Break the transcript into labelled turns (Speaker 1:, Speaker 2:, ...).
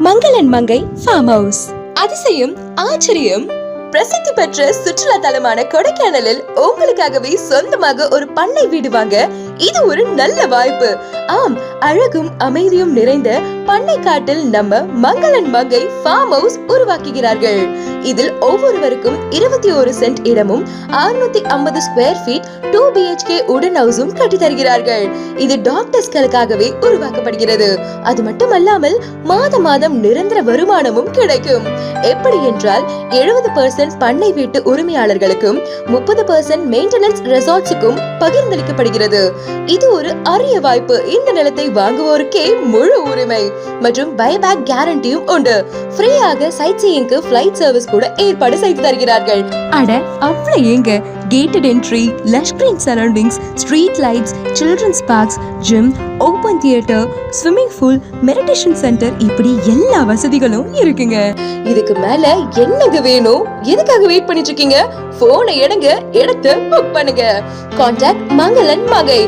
Speaker 1: மங்களன் மங்கை farm house. அதிசயம், ஆச்சரியம், பிரசித்தி பெற்ற சுற்றுலா தலமான கொடைக்கானலில் உங்களுக்காகவே சொந்தமாக ஒரு பண்ணை வீடு வாங்க இது ஒரு நல்ல வாய்ப்பு. ஆம், அழகும் அமைதியும் நிறைந்த பண்ணை காட்டில் நம்ம மங்களன் மங்கை ஃபார்ம் ஹவுஸ் உருவாக்குகிறார்கள். இதில் ஒவ்வொருவருக்கும் 21 சென்ட் இடமும் 650 ஸ்கொயர் ஃபீட் 2 BHK உடன் ஹவுஸும் கட்டி தருகிறார்கள். இது டாக்டர்ஸ்களுக்காகவே உருவாக்கப்படுகிறது. அது மட்டுமல்லாமல் மாதம் நிரந்தர வருமானமும் கிடைக்கும். எப்படி என்றால் 70% பண்ணை வீட்டு உரிமையாளர்களுக்கும் 30% மெயின்டெனன்ஸ் ரெசார்ட்ஸுக்கும் பகிர்ந்தளிக்கப்படுகிறது. இது ஒரு அரிய வாய்ப்பு. இந்த நிலத்தை வாங்குவோருக்கே முழு உரிமை மற்றும் பைபேக் கேரண்டியும் உண்டு. ஃப்ரீயாக சைட் சீயிங்க்கு ஃளைட் சர்வீஸ் கூட ஏற்பாடு செய்து தருகிறார்கள். அட அவ்வளவு ஏங்க, gated entry, lush green surroundings, street lights, children's parks, gym, open theater, swimming pool, meditation center, இப்படி எல்லா வசதிகளும் இருக்குங்க. இதுக்கு மேல என்னங்க வேணும்? எதுக்காக வெயிட் பண்ணிட்டு இருக்கீங்க? போனை எடுங்க, எடுத்து புக் பண்ணுங்க. கான்டாக்ட் மங்களன் மங்கை.